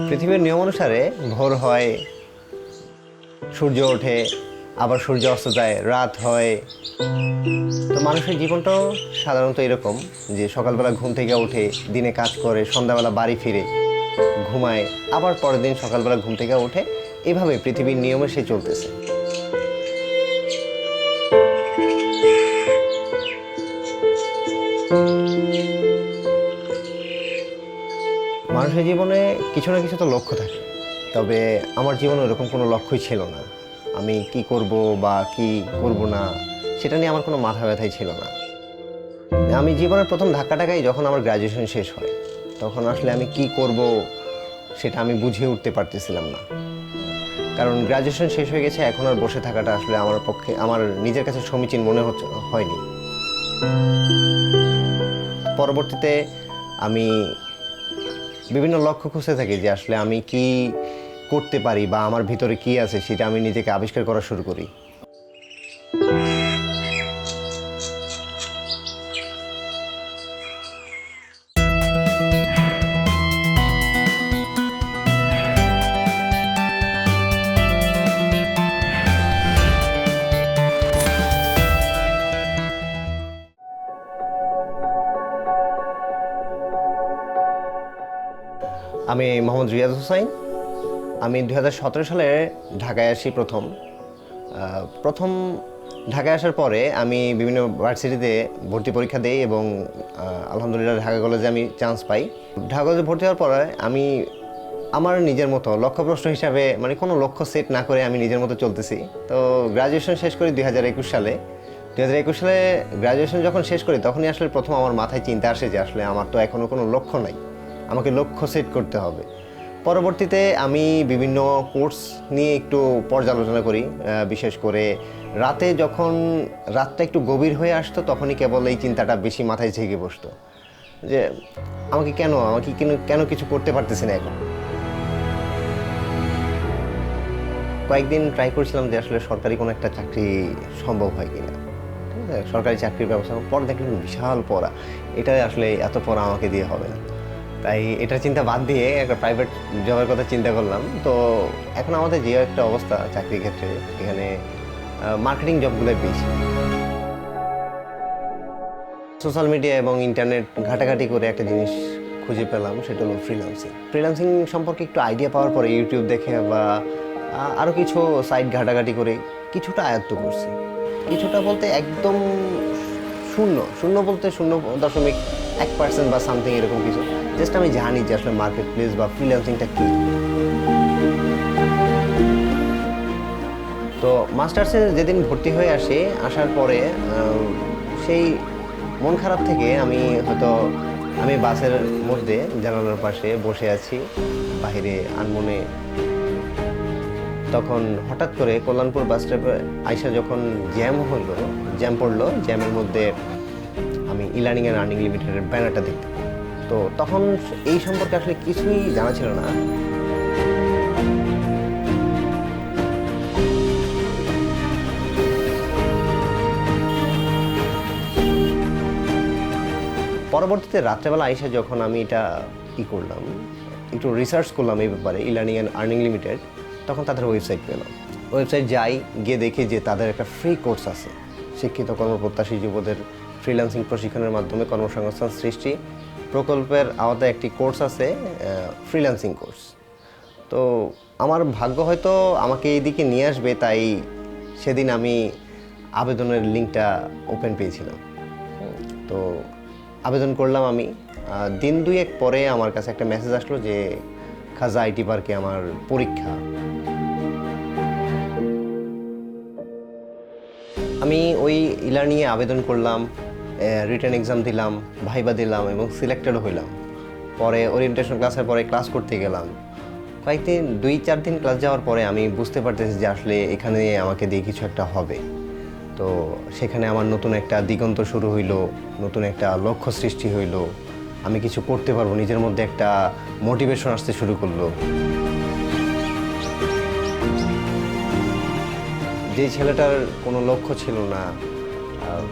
পৃথিবীর নিয়ম অনুসারে ভোর হয়, সূর্য ওঠে, আবার সূর্য অস্ত যায়, রাত হয়। তো মানুষের জীবনটাও সাধারণত এরকম যে সকালবেলা ঘুম থেকে ওঠে, দিনে কাজ করে, সন্ধ্যাবেলা বাড়ি ফিরে ঘুমায়, আবার পরের দিন সকালবেলা ঘুম থেকে ওঠে। এভাবে পৃথিবীর নিয়মে সে চলতেছে। মানুষের জীবনে কিছু না কিছু তো লক্ষ্য থাকে, তবে আমার জীবনে এরকম কোনো লক্ষ্যই ছিল না। আমি কি করব বা কি করব না সেটা নিয়ে আমার কোনো মাথা ব্যথাই ছিল না। আমি জীবনের প্রথম ধাক্কাটাই যখন আমার গ্র্যাজুয়েশন শেষ হয়, তখন আসলে আমি কি করব সেটা আমি বুঝে উঠতে পারতেছিলাম না। কারণ গ্র্যাজুয়েশন শেষ হয়ে গেছে, এখন আর বসে থাকাটা আসলে আমার পক্ষে, আমার নিজের কাছে সমীচীন মনে হয়নি। পরবর্তীতে আমি বিভিন্ন লক্ষ্য খুঁজতে থাকি যে আসলে আমি কি করতে পারি বা আমার ভিতরে কি আছে সেটা আমি নিজেকে আবিষ্কার করা শুরু করি। আমি মোহাম্মদ রিয়াজ হোসাইন। আমি 2017 সালে ঢাকায় আসি প্রথম ঢাকায় আসার পরে আমি বিভিন্ন ভার্সিটিতে ভর্তি পরীক্ষা দিই এবং আলহামদুলিল্লাহ ঢাকা কলেজে আমি চান্স পাই। ঢাকা কলেজে ভর্তি হওয়ার পরে আমি আমার নিজের মতো লক্ষ্যপ্রশ্ন হিসাবে, মানে কোনো লক্ষ্য সেট না করে আমি নিজের মতো চলতেছি। তো গ্র্যাজুয়েশন শেষ করি 2021 সালে। 2021 সালে গ্র্যাজুয়েশন যখন শেষ করি, তখনই আসলে প্রথম আমার মাথায় চিন্তা আসে যে আসলে আমার তো এখনও কোনো লক্ষ্য নাই, আমাকে লক্ষ্য সেট করতে হবে। পরবর্তীতে আমি বিভিন্ন কোর্স নিয়ে একটু পর্যালোচনা করি, বিশেষ করে রাতটা একটু গভীর হয়ে আসতো, তখনই কেবল এই চিন্তাটা বেশি মাথায় জেগে বসতো যে আমাকে কেন কিছু করতে পারতেছি না এখন। কয়েকদিন ট্রাই করছিলাম যে আসলে সরকারি কোনো একটা চাকরি সম্ভব হয় কিনা, ঠিক আছে, সরকারি চাকরির ব্যবস্থা। পরে দেখলাম বিশাল পড়া, এটা আসলে এত পড়া আমাকে দিয়ে হবে না। তাই এটার চিন্তা বাদ দিয়ে একটা প্রাইভেট জবের কথা চিন্তা করলাম। তো এখন আমাদের যে একটা অবস্থা চাকরির ক্ষেত্রে, এখানে মার্কেটিং জবগুলোই বেশি। সোশ্যাল মিডিয়া এবং ইন্টারনেট ঘাটাঘাটি করে একটা জিনিস খুঁজে পেলাম, সেটা হলো ফ্রিল্যান্সিং সম্পর্কে একটু আইডিয়া পাওয়ার পরে ইউটিউব দেখে বা আরও কিছু সাইট ঘাটাঘাটি করে কিছুটা আয়ত্ত করছি। কিছুটা বলতে একদম শূন্য বলতে 0.1% বা সামথিং এরকম কিছু। জাস্ট আমি জানি যে আসলে মার্কেট প্লেস বা ফ্রিল্যান্সিংটা কী। তো মাস্টার্সে যেদিন ভর্তি হয়ে আসার পরে সেই মন খারাপ থেকে আমি বাসের মধ্যে জানালার পাশে বসে আছি বাইরে আনমনে। তখন হঠাৎ করে কল্যাণপুর বাস স্টপে আইসা যখন জ্যাম পড়লো, জ্যামের মধ্যে আমি ই-লার্নিং অ্যান্ড আর্নিং লিমিটেডের ব্যানারটা দেখতে পাই। তো তখন এই সম্পর্কে আসলে কিছুই জানা ছিল না। পরবর্তীতে রাত্রেবেলা আইসা যখন আমি এটা করলাম, একটু রিসার্চ করলাম এই ব্যাপারে, ই-লার্নিং অ্যান্ড আর্নিং লিমিটেড, তখন তাদের ওয়েবসাইট পেলাম। গিয়ে দেখি যে তাদের একটা ফ্রি কোর্স আছে, শিক্ষিত কর্মপ্রত্যাশী যুবদের ফ্রিল্যান্সিং প্রশিক্ষণের মাধ্যমে কর্মসংস্থান সৃষ্টি প্রকল্পের আওতায় একটি কোর্স আছে, ফ্রিল্যান্সিং কোর্স। তো আমার ভাগ্য হয়তো আমাকে এই দিকে নিয়ে আসবে, তাই সেদিন আমি আবেদনের লিঙ্কটা ওপেন পেয়েছিলাম। তো আবেদন করলাম আমি। দিন দুয়েক পরে আমার কাছে একটা মেসেজ আসলো যে খাজা আইটি পার্কে আমার পরীক্ষা। আমি ওই ই-লার্নিংয়ে আবেদন করলাম, রিটেন এক্সাম দিলাম, ভাইবা দিলাম এবং সিলেক্টেডও হইলাম। পরে ওরিয়েন্টেশন ক্লাসের পরে ক্লাস করতে গেলাম। 2-4 দিন ক্লাস যাওয়ার পরে আমি বুঝতে পারতেছি যে আসলে এখানে আমাকে দিয়ে কিছু একটা হবে। তো সেখানে আমার নতুন একটা দিগন্ত শুরু হইলো, নতুন একটা লক্ষ্য সৃষ্টি হইলো, আমি কিছু করতে পারবো, নিজের মধ্যে একটা মোটিভেশন আসতে শুরু করলো। যে ছেলেটার কোনো লক্ষ্য ছিল না,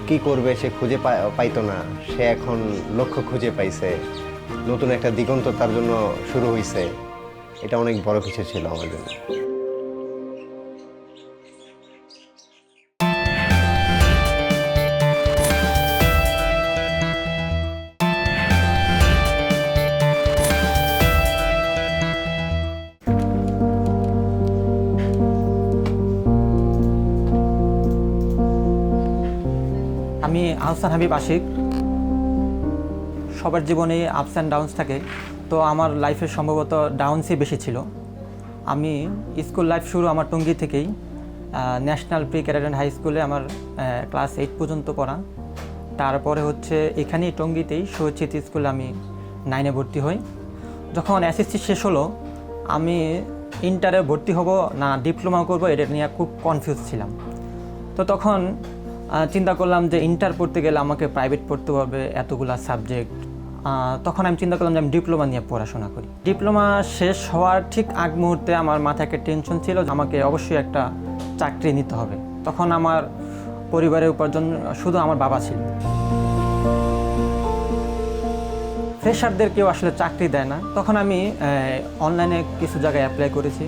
কি করবে সে খুঁজে পাইতো না, সে এখন লক্ষ্য খুঁজে পাইছে, নতুন একটা দিগন্ত তার জন্য শুরু হয়েছে। এটা অনেক বড় কিছু ছিল আমার জন্য। আমি আহসান হাবিব আশিক। সবার জীবনে আপস অ্যান্ড ডাউনস থাকে, তো আমার লাইফে সম্ভবত ডাউনসই বেশি ছিল। আমি স্কুল লাইফ শুরু আমার টঙ্গী থেকেই। ন্যাশনাল প্রি ক্যাডেট হাই স্কুলে আমার ক্লাস 8 পর্যন্ত পড়া। তারপরে হচ্ছে এখানেই টঙ্গীতেই শহীদ স্কুলে আমি 9-এ ভর্তি হই। যখন এসএসসি শেষ হলো, আমি ইন্টারে ভর্তি হব না ডিপ্লোমা করব এটা নিয়ে খুব কনফিউজ ছিলাম। তো তখন চিন্তা করলাম যে ইন্টার পড়তে গেলে আমাকে প্রাইভেট পড়তে হবে, এতগুলা সাবজেক্ট। তখন আমি চিন্তা করলাম যে আমি ডিপ্লোমা নিয়ে পড়াশোনা করি। ডিপ্লোমা শেষ হওয়ার ঠিক আগ মুহূর্তে আমার মাথায় একটা টেনশন ছিল যে আমাকে অবশ্যই একটা চাকরি নিতে হবে। তখন আমার পরিবারের উপার্জন শুধু আমার বাবা ছিল। ফ্রেশারদের কেউ আসলে চাকরি দেয় না। তখন আমি অনলাইনে কিছু জায়গায় অ্যাপ্লাই করেছি,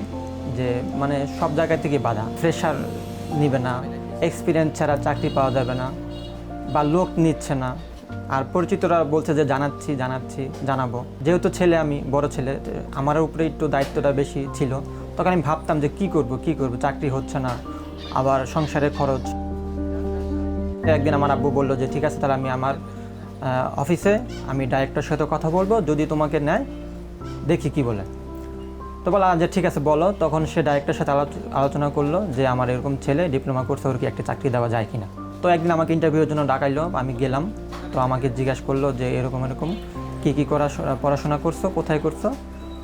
যে মানে সব জায়গা থেকে বাধা, ফ্রেশার নিবে না, এক্সপিরিয়েন্স ছাড়া চাকরি পাওয়া যাবে না, বা লোক নিচ্ছে না। আর পরিচিতরা বলছে যে জানাবো। যেহেতু ছেলে, আমি বড় ছেলে, আমার উপরে একটু দায়িত্বটা বেশি ছিল। তখন আমি ভাবতাম যে কী করব, চাকরি হচ্ছে না, আবার সংসারের খরচ। একদিন আমার আব্বু বললো যে ঠিক আছে, তাহলে আমি আমার অফিসে আমি ডাইরেক্টরের সাথে কথা বলবো, যদি তোমাকে নেয় দেখি কি বলে। তো বলা যে ঠিক আছে বলো। তখন সে ডাইরেক্টরের সাথে আলোচনা করলো যে আমার এরকম ছেলে ডিপ্লোমা করছে, ওর কি একটা চাকরি দেওয়া যায় কিনা। তো একদিন আমাকে ইন্টারভিউর জন্য ডাকাইলো, আমি গেলাম। তো আমাকে জিজ্ঞাসা করলো যে এরকম কী পড়াশোনা করছো, কোথায় করছো।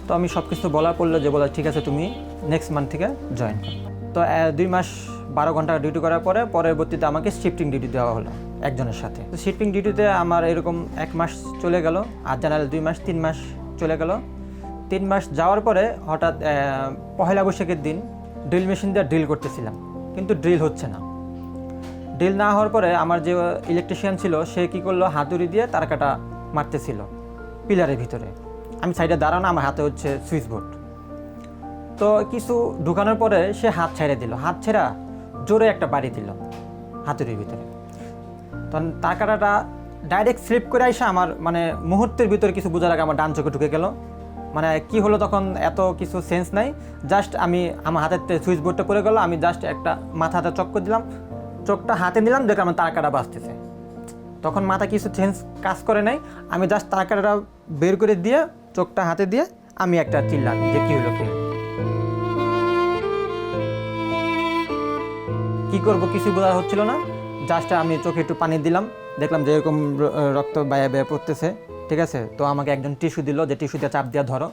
তো আমি সব কিছু বলার পড়লো যে ঠিক আছে তুমি নেক্সট মান্থ থেকে জয়েন করো। তো 2 মাস 12 ঘন্টা ডিউটি করার পরে পরবর্তীতে আমাকে শিফটিং ডিউটি দেওয়া হলো একজনের সাথে। তো শিফটিং ডিউটিতে আমার এরকম 1 মাস চলে গেল, আর জেনারেল 2 মাস, 3 মাস চলে গেল। 3 মাস যাওয়ার পরে হঠাৎ পহেলা বৈশাখের দিন ড্রিল মেশিন দিয়ে ড্রিল করতেছিলাম, কিন্তু ড্রিল হচ্ছে না। ড্রিল না হওয়ার পরে আমার যে ইলেকট্রিশিয়ান ছিল সে কী করলো, হাতুড়ি দিয়ে তার কাটা মারতেছিল পিলারের ভিতরে। আমি সাইডে দাঁড়ানো, আমার হাতে হচ্ছে সুইচ বোর্ড। তো কিছু ঢুকানোর পরে সে হাত ছেড়ে দিল, হাত ছেড়া জোরে একটা বাড়ি দিল হাতুড়ির ভিতরে। তখন তার কাটাটা ডাইরেক্ট স্লিপ করে আসে আমার মানে মুহূর্তের ভিতরে কিছু বোঝার আগে আমার ডান চোখে ঢুকে গেল। মানে কি হলো তখন এত কিছু সেন্স নাই, জাস্ট আমি আমার হাতের সুইচ বোর্ডটা পড়ে গেল, আমি জাস্ট একটা মাথাতে চক্কর দিলাম, চোখটা হাতে নিলাম, দেখলাম আমার তার কাটা বাঁচতেছে। তখন মাথা কিছু সেন্স কাজ করে নাই, আমি জাস্ট তার কাটাটা বের করে দিয়ে চোখটা হাতে দিয়ে আমি একটা চিল্লাম যে কী হলো, কী করবো কিছু বোঝা হচ্ছিল না। জাস্ট আমি চোখে একটু পানি দিলাম, দেখলাম যে এরকম রক্ত বাইরে বেয়ে পড়তেছে। ঠিক আছে, তো আমাকে একজন টিস্যু দিল, যে টিস্যুতে চাপ দিয়ে ধরো।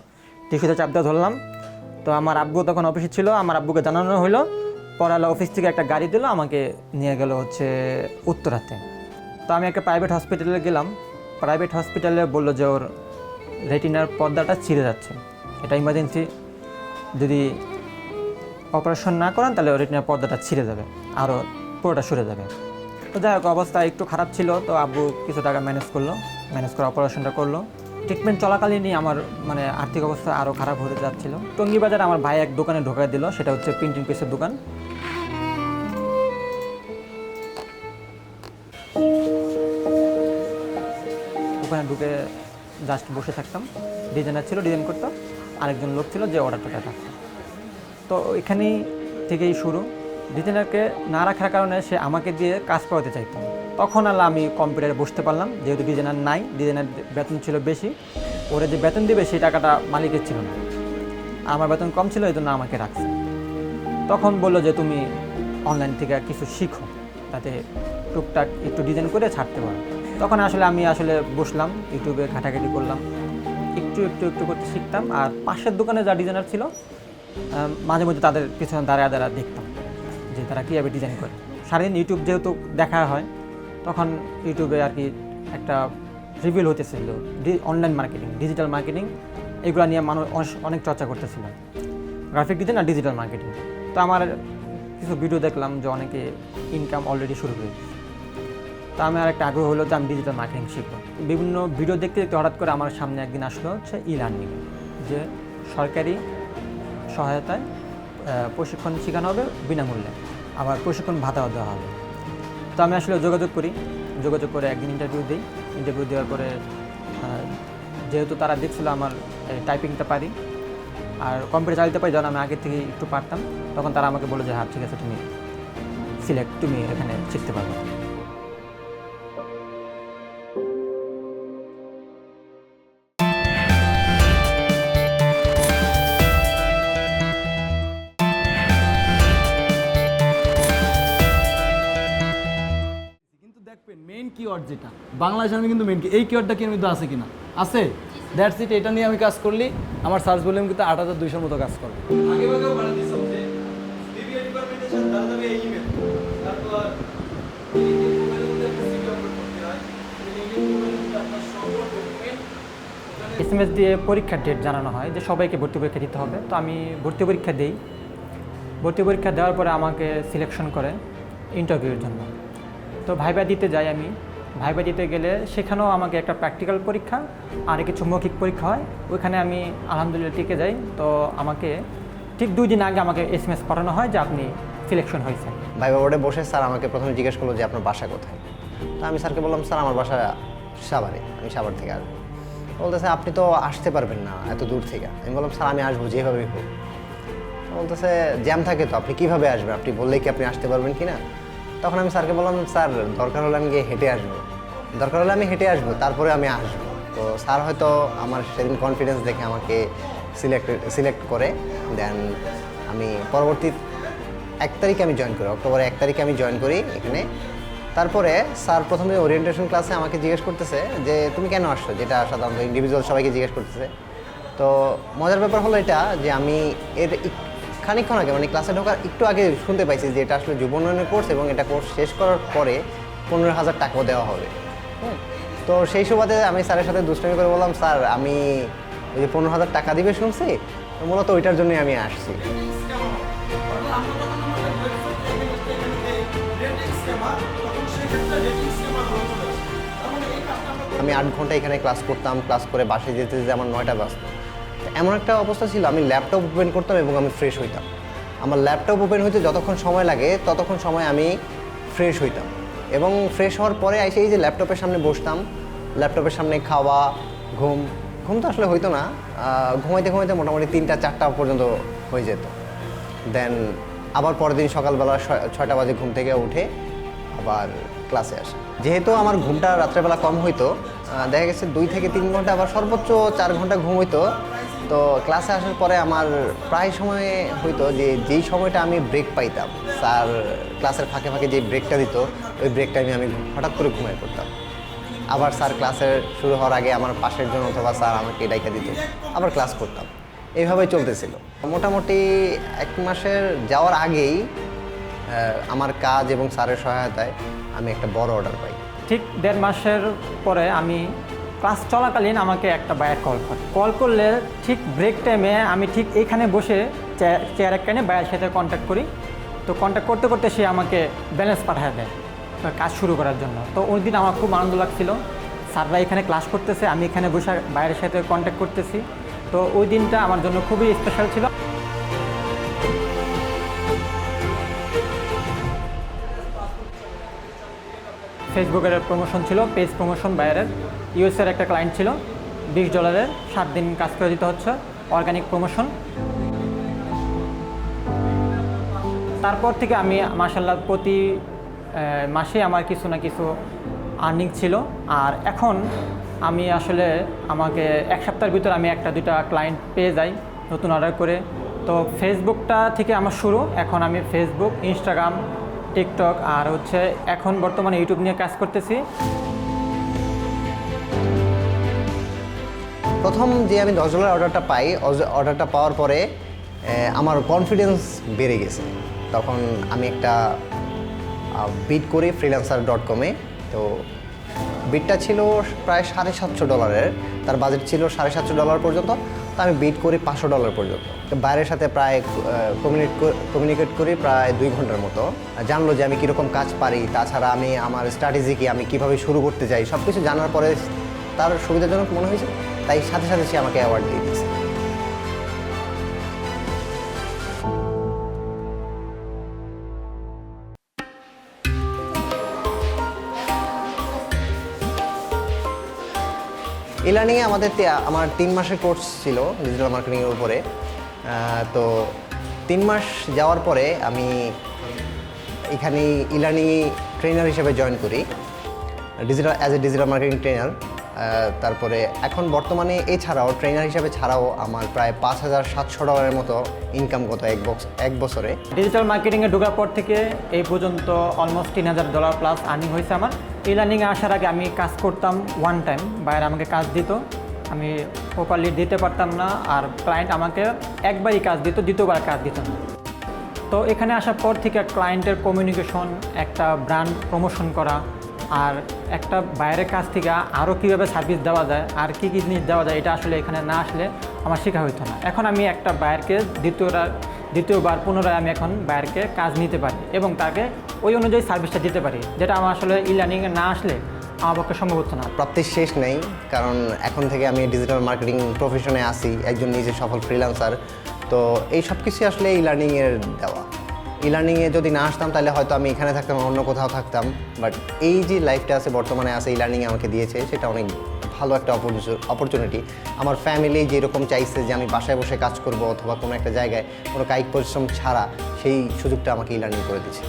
টিস্যুতে চাপ দিয়ে ধরলাম। তো আমার আব্বু তখন অফিসে ছিল, আমার আব্বুকে জানানো হলো। পরালা অফিস থেকে একটা গাড়ি দিল, আমাকে নিয়ে গেল হচ্ছে উত্তরাতে। তো আমি একটা প্রাইভেট হসপিটালে গেলাম। প্রাইভেট হসপিটালে বললো যে ওর রেটিনার পর্দাটা ছিঁড়ে যাচ্ছে, এটা ইমার্জেন্সি, যদি অপারেশন না করেন তাহলে রেটিনার পর্দাটা ছিঁড়ে যাবে, আরও পুরোটা সরে যাবে। তো যাই হোক, অবস্থা একটু খারাপ ছিল। তো আব্বু কিছু টাকা ম্যানেজ করে অপারেশনটা করলো। ট্রিটমেন্ট চলাকালীনই আমার মানে আর্থিক অবস্থা আরও খারাপ হতে যাচ্ছিল। টঙ্গী বাজারে আমার ভাই এক দোকানে ঢোকাই দিল, সেটা হচ্ছে প্রিন্টিং প্রেসের দোকান। ওখানে ঢুকে জাস্ট বসে থাকতাম, ডিজাইনার ছিল, ডিজাইন করতাম, আরেকজন লোক ছিল যে অর্ডারটা থাকতো। তো এখানেই থেকেই শুরু। ডিজাইনারকে না রাখার কারণে সে আমাকে দিয়ে কাজ করাতে চাইতো। তখন আমি কম্পিউটারে বসতে পারলাম, যেহেতু ডিজাইনার নাই, ডিজাইনার বেতন ছিল বেশি, ওরা যে বেতন দিবে সেই টাকাটা মালিকের ছিল না, আমার বেতন কম ছিল, এই জন্য আমাকে রাখছে। তখন বললো যে তুমি অনলাইন থেকে কিছু শিখো, তাতে টুকটাক একটু ডিজাইন করে ছাড়তে পারো। তখন আমি বসলাম, ইউটিউবে ঘাটাঘাটি করলাম, একটু করতে শিখতাম। আর পাশের দোকানে যা ডিজাইনার ছিল মাঝে মধ্যে তাদের পিছনে দাঁড়ায় দেখতাম যে তারা কীভাবে ডিজাইন করে। সারাদিন ইউটিউব যেহেতু দেখা হয়, তখন ইউটিউবে আর কি একটা রিভিল হতেছিল অনলাইন মার্কেটিং, ডিজিটাল মার্কেটিং, এগুলো নিয়ে মানুষ অনেক চর্চা করতেছিল, গ্রাফিক ডিজাইন আর ডিজিটাল মার্কেটিং। তো আমার কিছু ভিডিও দেখলাম যে অনেকে ইনকাম অলরেডি শুরু করেছে। তো আমার একটা আগ্রহ হলো যে আমি ডিজিটাল মার্কেটিং শিখবো। বিভিন্ন ভিডিও দেখতে দেখতে হঠাৎ করে আমার সামনে একদিন আসলো হচ্ছে ই-লার্নিং, যে সরকারি সহায়তায় প্রশিক্ষণ শেখানো হবে বিনামূল্যে, আবার প্রশিক্ষণ ভাতাও দেওয়া হবে। তো আমি আসলে যোগাযোগ করে একদিন ইন্টারভিউ দিই। ইন্টারভিউ দেওয়ার পরে যেহেতু তারা দেখছিল আমার টাইপিংটা পারি আর কম্পিউটার চালাতে পারি, যখন আমি আগের থেকে একটু পারতাম, তখন তারা আমাকে বলে যে হ্যাঁ ঠিক আছে, তুমি এখানে শিখতে পারবে। কিন্তু দেখবেন মেইন কিওয়ার্ড যেটা বাংলাদেশে আমি কিন্তু মেইন এই কিওয়ার্ডটা কি কিন্তু আছে কিনা, আছে। That's it. এটা নিয়ে আমি কাজ করলি আমার সার্চ ভলিউম কিন্তু 8200 মতো কাজ করবে। SMS দিয়ে পরীক্ষার ডেট জানানো হয় যে সবাইকে ভর্তি পরীক্ষা দিতে হবে। তো আমি ভর্তি পরীক্ষা দিই। ভর্তি পরীক্ষা দেওয়ার পরে আমাকে সিলেকশন করে ইন্টারভিউর জন্য। তো ভাইবা দিতে যাই আমি। ভাইবা দিতে গেলে সেখানেও আমাকে একটা প্র্যাকটিক্যাল পরীক্ষা আর কিছু মৌখিক পরীক্ষা হয়। ওইখানে আমি আলহামদুলিল্লাহ টিকে যাই। তো আমাকে ঠিক 2 দিন আগে আমাকে SMS পাঠানো হয় যে আপনি সিলেকশন হয়েছেন। ভাইবা বোর্ডে বসে স্যার আমাকে প্রথমে জিজ্ঞেস করলো যে আপনার বাসা কোথায়। তো আমি স্যারকে বললাম স্যার আমার বাসা সাভারে, আমি সাভার থেকে আসবো। বলতেছে আপনি তো আসতে পারবেন না এত দূর থেকে। আমি বললাম স্যার আমি আসবো যেভাবেই হোক। বলতেছে জ্যাম থাকে তো আপনি কীভাবে আসবেন, আপনি বললেই কি আপনি আসতে পারবেন কি না। তখন আমি স্যারকে বললাম স্যার দরকার হলে আমি গিয়ে হেঁটে আসবো, তারপরে আমি আসবো। তো স্যার হয়তো আমার সেদিন কনফিডেন্স দেখে আমাকে সিলেক্ট করে দেন। আমি পরবর্তী 1 তারিখে আমি জয়েন করি, অক্টোবরের 1 তারিখে আমি জয়েন করি এখানে। তারপরে স্যার প্রথমে ওরিয়েন্টেশন ক্লাসে আমাকে জিজ্ঞেস করতেছে যে তুমি কেন আসছো, যেটা সাধারণত ইন্ডিভিজুয়াল সবাইকে জিজ্ঞেস করতেছে। তো মজার ব্যাপার হলো এটা যে আমি এর খানিকক্ষণ আগে মানে ক্লাসে ঢোকার একটু আগে শুনতে পাইছি যে এটা আসলে যুব উন্নয়নের কোর্স এবং এটা কোর্স শেষ করার পরে 15,000 টাকাও দেওয়া হবে। তো সেই সুবাদে আমি স্যারের সাথে দুষ্টামি করে বললাম স্যার আমি ওই যে 15,000 টাকা দিবে শুনছি, মূলত ওইটার জন্যই আমি আসছি। আমি 8 ঘন্টা এখানে ক্লাস করতাম, ক্লাস করে বাসায় যেতে যেতে আমার 9টা বাজতো। এমন একটা অবস্থা ছিল আমি ল্যাপটপ ওপেন করতাম এবং আমি ফ্রেশ হইতাম। আমার ল্যাপটপ ওপেন হইতে যতক্ষণ সময় লাগে ততক্ষণ সময় আমি ফ্রেশ হইতাম এবং ফ্রেশ হওয়ার পরে এসে এই যে ল্যাপটপের সামনে বসতাম, ল্যাপটপের সামনে খাওয়া, ঘুম তো আসলে হইতো না, ঘুমাইতে মোটামুটি 3টা-4টা পর্যন্ত হয়ে যেত। দেন আবার পরের দিন সকালবেলা 6টা বাজে ঘুম থেকে উঠে আবার ক্লাসে আসে। যেহেতু আমার ঘুমটা রাত্রেবেলা কম হইতো, দেখা গেছে 2 থেকে 3 ঘন্টা আবার সর্বোচ্চ 4 ঘন্টা ঘুম হইতো। তো ক্লাসে আসার পরে আমার প্রায় সময় হইতো যে যেই সময়টা আমি ব্রেক পাইতাম, স্যার ক্লাসের ফাঁকে ফাঁকে যে ব্রেকটা দিত ওই ব্রেক টাইমে আমি হঠাৎ করে ঘুমাই পড়তাম। আবার স্যার ক্লাসের শুরু হওয়ার আগে আমার পাশের জন অথবা স্যার আমাকে ডাইকা দিত, আবার ক্লাস করতাম। এইভাবেই চলতেছিল। মোটামুটি 1 মাসের যাওয়ার আগেই আমার কাজ এবং স্যারের সহায়তায় আমি একটা বড় অর্ডার পাই। ঠিক 1.5 মাসের পরে আমি ক্লাস চলাকালীন আমাকে একটা বায়ার কল করলে ঠিক ব্রেক টাইমে আমি ঠিক এখানে বসে চেয়ার একখানে বায়ার সাথে কন্ট্যাক্ট করি। তো কন্ট্যাক্ট করতে করতে সে আমাকে ব্যালেন্স পাঠিয়ে দেয় কাজ শুরু করার জন্য। তো ওই দিন আমার খুব আনন্দ লাগছিল, স্যাররা এখানে ক্লাস করতেছে, আমি এখানে বসে বাইরের সাথে কন্ট্যাক্ট করতেছি। তো ওই দিনটা আমার জন্য খুবই স্পেশাল ছিল। ফেসবুকের প্রমোশন ছিল, পেজ প্রমোশন বাইরের ইউএসের একটা ক্লায়েন্ট ছিল, $20 7 দিন কাজ করে দিতে হচ্ছে, অর্গানিক প্রমোশন। তারপর থেকে আমি মাশাআল্লাহ প্রতি মাসে আমার কিছু না কিছু আর্নিং ছিল। আর এখন আমি আসলে আমাকে 1 সপ্তাহের ভিতর আমি 1-2টা ক্লায়েন্ট পেয়ে যাই নতুন অর্ডার করে। তো ফেসবুকটা থেকে আমার শুরু। এখন আমি ফেসবুক, ইনস্টাগ্রাম, টিকটক আর এখন বর্তমানে ইউটিউব নিয়ে কাজ করতেছি। প্রথম যে আমি $10 অর্ডারটা পাই, অর্ডারটা পাওয়ার পরে আমার কনফিডেন্স বেড়ে গেছে। তখন আমি একটা বিড করি freelancer.com-এ। তো বিডটা ছিল প্রায় $750, তার বাজেট ছিল $750 পর্যন্ত। তো আমি বিট করি $500 পর্যন্ত। তো বাইরের সাথে প্রায় কমিউনিকেট করি প্রায় 2 ঘন্টার মতো। জানলো যে আমি কীরকম কাজ পারি, তাছাড়া আমি আমার স্ট্র্যাটেজি কি, আমি কীভাবে শুরু করতে চাই, সব কিছু জানার পরে তার সুবিধাজনক মনে হয়েছে, তাই সাথে সাথে সে আমাকে অ্যাওয়ার্ড দিয়ে দিয়েছে। ই-লার্নিংয়ে আমার 3 মাসের কোর্স ছিল ডিজিটাল মার্কেটিংয়ের উপরে। তো 3 মাস যাওয়ার পরে আমি এখানে ই-লার্নিংয়ে ট্রেনার হিসেবে জয়েন করি, as a digital marketing trainer. তারপরে এখন বর্তমানে এছাড়াও ট্রেনার হিসেবে ছাড়াও আমার প্রায় $5,700 মতো ইনকাম গত এক বছরে। ডিজিটাল মার্কেটিংয়ে ঢোকার পর থেকে এই পর্যন্ত অলমোস্ট $3,000 প্লাস আর্নিং হয়েছে আমার। এই লার্নিংয়ে আসার আগে আমি কাজ করতাম ওয়ান টাইম, বাইরে আমাকে কাজ দিত, আমি প্রপারলি দিতে পারতাম না, আর ক্লায়েন্ট আমাকে একবারই কাজ দিত, দ্বিতীয়বার কাজ দিত না। তো এখানে আসার পর থেকে ক্লায়েন্টের কমিউনিকেশন, একটা ব্র্যান্ড প্রমোশন করা, আর একটা বাইরের কাছ থেকে আরও কীভাবে সার্ভিস দেওয়া যায়, আর কী কী জিনিস দেওয়া যায়, এটা আসলে এখানে না আসলে আমার শেখা হইতো না। এখন আমি একটা বায়ারকে দ্বিতীয়বার পুনরায় আমি এখন বায়ারকে কাজ নিতে পারি এবং তাকে ওই অনুযায়ী সার্ভিসটা দিতে পারি, যেটা আমার আসলে ই-লার্নিংয়ে না আসলে আমার পক্ষে সম্ভব হতো না। প্রাপ্তির শেষ নেই, কারণ এখন থেকে আমি ডিজিটাল মার্কেটিং প্রফেশনে আসি, একজন নিজে সফল ফ্রিল্যান্সার। তো এই সব কিছুই আসলে ই-লার্নিংয়ের দেওয়া। ই-লার্নিংয়ে যদি না আসতাম তাহলে হয়তো আমি এখানে থাকতাম, অন্য কোথাও থাকতাম। বাট এই যে লাইফটা আছে বর্তমানে আছে, ই-লার্নিংয়ে আমাকে দিয়েছে, সেটা অনেক ভালো একটা অপরচুনিটি। আমার ফ্যামিলি যেরকম চাইছে যে আমি বাসায় বসে কাজ করব অথবা কোনো একটা জায়গায় কোনো কায়িক পরিশ্রম ছাড়া, সেই সুযোগটা আমাকে ই-লার্নিং করে দিয়েছে।